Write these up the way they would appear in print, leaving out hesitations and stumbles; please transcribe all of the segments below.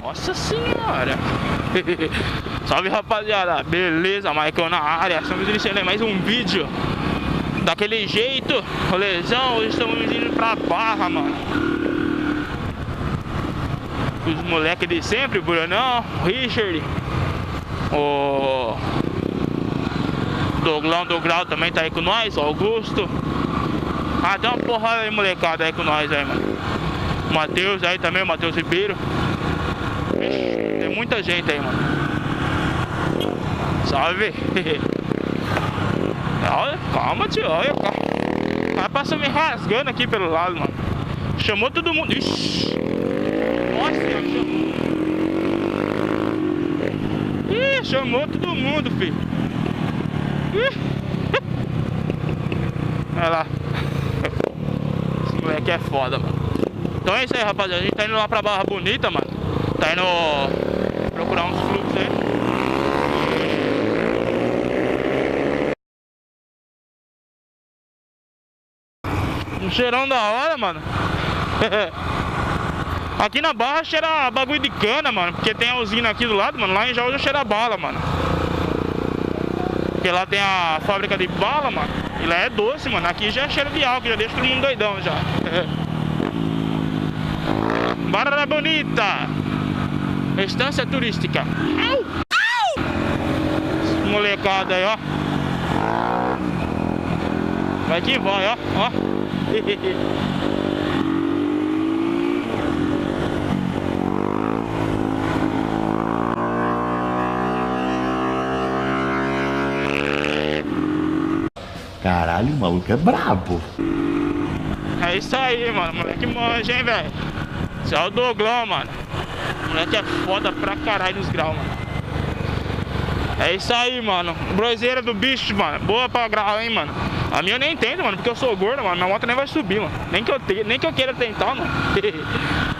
Nossa senhora. Salve, rapaziada. Beleza, Maikão na área. Estamos iniciando mais um vídeo daquele jeito. Rolezão, hoje estamos indo pra Barra, mano. Os moleques de sempre, o Brunão, o Richard, o Doglão do Grau também tá aí com nós, o Augusto. Ah, tem uma porrada aí, molecada, aí com nós aí, mano. O Matheus aí também, o Matheus Ribeiro. Ixi, tem muita gente aí, mano. Salve. Olha, calma, tio, olha, calma. O cara passa me rasgando aqui pelo lado, mano. Chamou todo mundo. Ixi. Nossa, chamou. Ih, chamou todo mundo, filho. Ih. Olha lá. Esse moleque é foda, mano. Então é isso aí, rapaziada. A gente tá indo lá pra Barra Bonita, mano. Tá indo procurar uns fluxos aí. Um cheirão da hora, mano. Aqui na Barra cheira bagulho de cana, mano. Porque tem a usina aqui do lado, mano. Lá em Jaú já cheira bala, mano. Porque lá tem a fábrica de bala, mano. E lá é doce, mano. Aqui já é cheiro de álcool, já deixa todo mundo doidão já. Barra Bonita, estância turística. Au! Au! Molecada aí, ó. Vai que vai, ó. Ó. Caralho, o maluco é brabo. É isso aí, mano. Moleque manja, hein, velho. Esse é o Doglão, mano. Moleque é foda pra caralho nos graus, mano. É isso aí, mano. Broseira do bicho, mano. Boa pra grau, hein, mano. A minha eu nem entendo, mano, porque eu sou gordo, mano. Minha moto nem vai subir, mano. Nem que eu queira tentar, mano.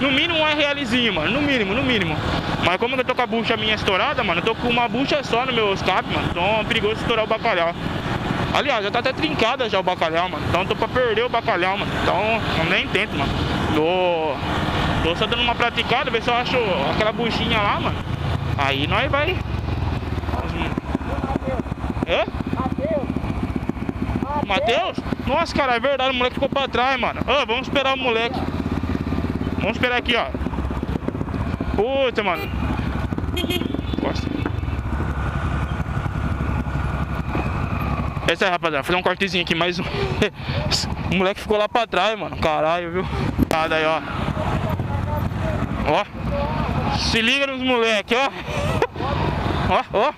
No mínimo um RLzinho, mano. No mínimo. Mas como eu tô com a bucha minha estourada, mano, eu tô com uma bucha só no meu escape, mano. Então é perigoso estourar o bacalhau. Aliás, já tá até trincada já o bacalhau, mano. Então eu tô pra perder o bacalhau, mano. Então eu nem tento, mano. Tô só dando uma praticada, ver se eu acho aquela buchinha lá, mano. Aí nós vai. Hã? Matheus? Nossa, cara, é verdade, o moleque ficou pra trás, mano. Ô, vamos esperar o moleque. Vamos esperar aqui, ó. Puta, mano. Gosta. Essa aí, rapaziada, vou fazer um cortezinho aqui, mais um. O moleque ficou lá pra trás, mano. Caralho, viu? Tá daí, ó. Ó. Se liga nos moleques, ó. Ó.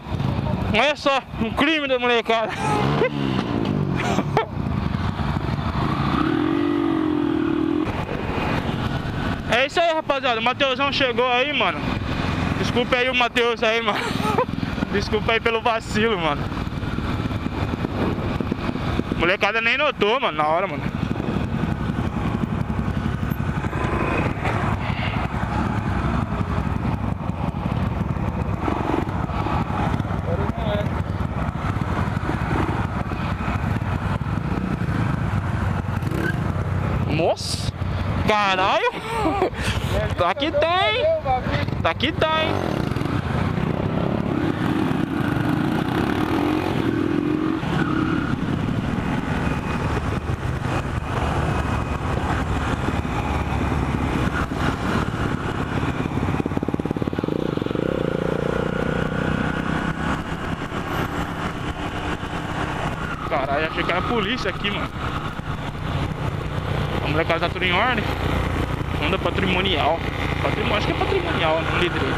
Olha só, um crime da molecada. É isso aí, rapaziada. O Matheusão chegou aí, mano. Desculpa aí o Matheus aí, mano. Desculpa aí pelo vacilo, mano. Molecada nem notou, mano, na hora, mano. Nossa, caralho. Tá que tem. Tá que tem. Caralho, achei que era a polícia aqui, mano. A molecada tá tudo em ordem. Onda patrimonial. Acho que é patrimonial, não li direito.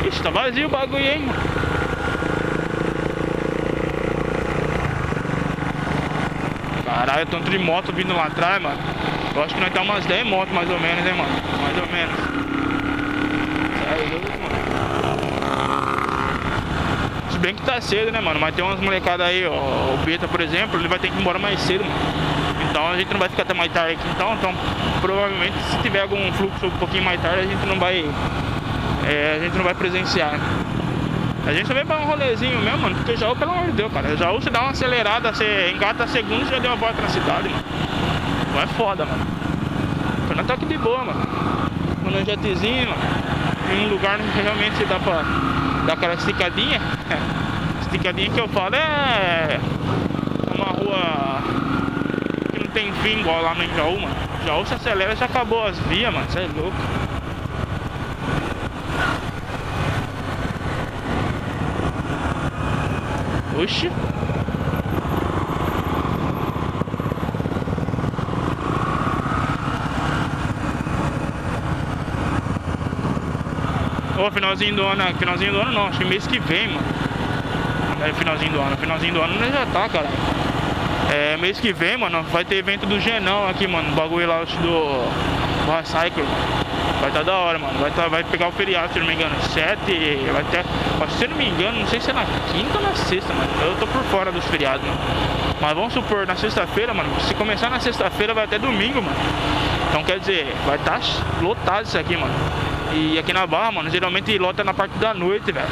Ixi, tá vazio o bagulho aí, mano. Caralho, tanto de moto vindo lá atrás, mano. Eu acho que nós tá umas 10 motos mais ou menos, hein, mano. Mais ou menos. Sério, mano. Se bem que tá cedo, né, mano? Mas tem umas molecadas aí, ó. O Beta, por exemplo, ele vai ter que ir embora mais cedo, mano. Então a gente não vai ficar até mais tarde aqui, então provavelmente se tiver algum fluxo um pouquinho mais tarde a gente não vai presenciar. A gente só vem pra um rolezinho mesmo, mano, porque Jaú, pelo amor de Deus, cara, Jaú você dá uma acelerada, você engata segundos e já deu uma volta na cidade, mano. Não é foda, mano. Não tá aqui de boa, mano. no jetzinho, em um lugar que realmente dá pra dar aquela esticadinha. Esticadinha que eu falo é uma rua que não tem fim, igual lá no Jaú, mano. Jaú se acelera, já acabou as vias, mano, você é louco. Oxi. Ô, finalzinho do ano não, acho que mês que vem, mano. É finalzinho do ano já tá, cara. É, mês que vem, mano, vai ter evento do Genão aqui, mano. O bagulho lá do Barra Cycle, mano. Vai tá da hora, mano. Vai pegar o feriado, se não me engano, 7. Vai ter. Se não me engano, não sei se é na quinta ou na sexta, mano. Eu tô por fora dos feriados, mano. Mas vamos supor, na sexta-feira, mano. Se começar na sexta-feira, vai até domingo, mano. Então quer dizer, vai tá lotado isso aqui, mano. E aqui na Barra, mano, geralmente lota na parte da noite, velho.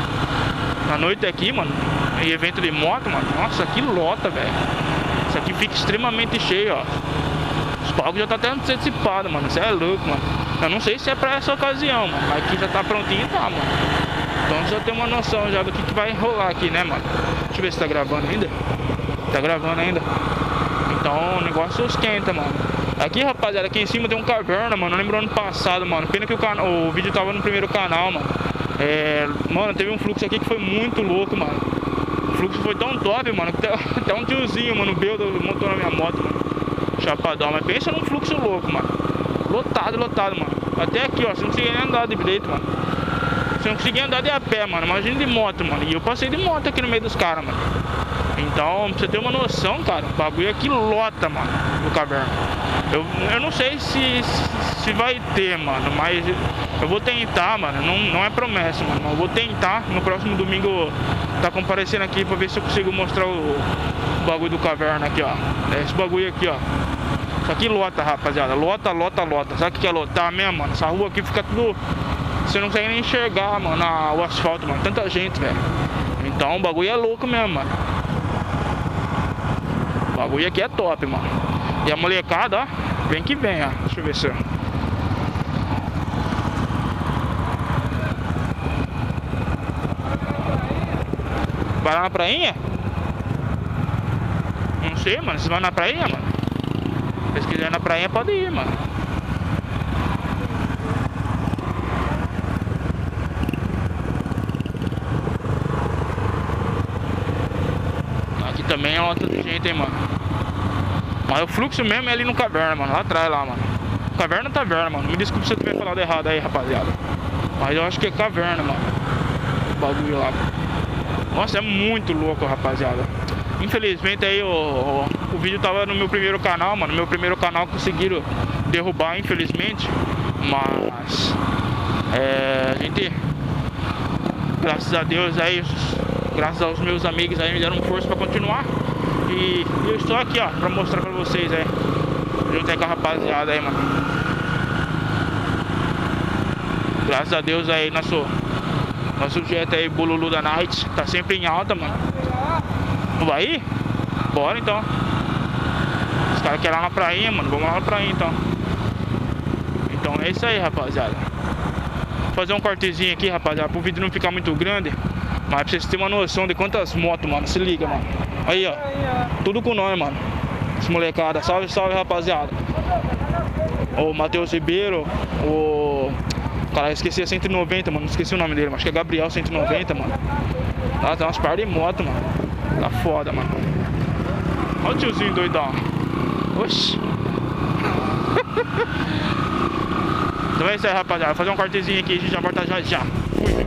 Na noite aqui, mano, em evento de moto, mano. Nossa, aqui lota, velho. Isso aqui fica extremamente cheio, ó. Os palcos já tá até antecipado, mano. Isso é louco, mano. Eu não sei se é pra essa ocasião, mano. Mas aqui já tá prontinho, tá, mano. Então já tem uma noção já do que vai rolar aqui, né, mano. Deixa eu ver se tá gravando ainda. Tá gravando ainda. Então o negócio esquenta, mano. Aqui, rapaziada, aqui em cima tem um caverna, mano. Eu lembro ano passado, mano. Pena que o vídeo tava no primeiro canal, mano. Mano, teve um fluxo aqui que foi muito louco, mano. O fluxo foi tão top, mano, que até um tiozinho, mano, montou na minha moto, mano. Chapadão, mas pensa num fluxo louco, mano. Lotado, mano. Até aqui, ó, você não conseguia nem andar de direito, mano. Você não conseguia andar de a pé, mano. Imagina de moto, mano. E eu passei de moto aqui no meio dos caras, mano. Então, pra você ter uma noção, cara, o bagulho aqui lota, mano, no caverna. Eu não sei se vai ter, mano, mas eu vou tentar, mano. Não é promessa, mano. Mas eu vou tentar no próximo domingo tá comparecendo aqui pra ver se eu consigo mostrar o bagulho do caverna aqui, ó. Esse bagulho aqui, ó. Isso aqui lota, rapaziada. Lota. Sabe o que é lotar mesmo, mano? Essa rua aqui fica tudo. Você não consegue nem enxergar, mano, o asfalto, mano. Tanta gente, velho. Então o bagulho é louco mesmo, mano. O bagulho aqui é top, mano. E a molecada, ó, vem que vem, ó. Deixa eu ver se eu... Vai lá na prainha? Não sei, mano. Vocês vão na prainha, mano? Se vocês quiserem na prainha, pode ir, mano. Aqui também é outra gente, hein, mano. Mas o fluxo mesmo é ali no caverna, mano. Lá atrás, lá, mano. Caverna, mano. Me desculpe se eu tiver falado errado aí, rapaziada. Mas eu acho que é caverna, mano. O bagulho lá. Nossa, é muito louco, rapaziada. Infelizmente aí o vídeo tava no meu primeiro canal, mano. Meu primeiro canal conseguiram derrubar, infelizmente. Mas a gente, graças a Deus aí, graças aos meus amigos aí, me deram força pra continuar. E eu estou aqui, ó, pra mostrar pra vocês aí. Junto aí com a rapaziada aí, mano. Graças a Deus aí, nosso jet aí, Bololo DaNight, tá sempre em alta, mano. Não vai ir? Bora então. Os caras querem ir lá na prainha, mano. Vamos lá na prainha então. Então é isso aí, rapaziada. Vou fazer um cortezinho aqui, rapaziada, pro vídeo não ficar muito grande. Mas pra vocês terem uma noção de quantas motos, mano. Se liga, mano. Aí, ó. Tudo com nós, mano. Esse molecada. Salve, salve, rapaziada. O Matheus Ribeiro. Cara, eu esqueci a 190, mano. Não esqueci o nome dele, mas acho que é Gabriel 190, mano. Tá, tem umas par de moto, mano. Tá foda, mano. Olha o tiozinho doidão. Oxi. Então é isso aí, rapaziada. Vou fazer um cortezinho aqui e a gente já volta já. Fui.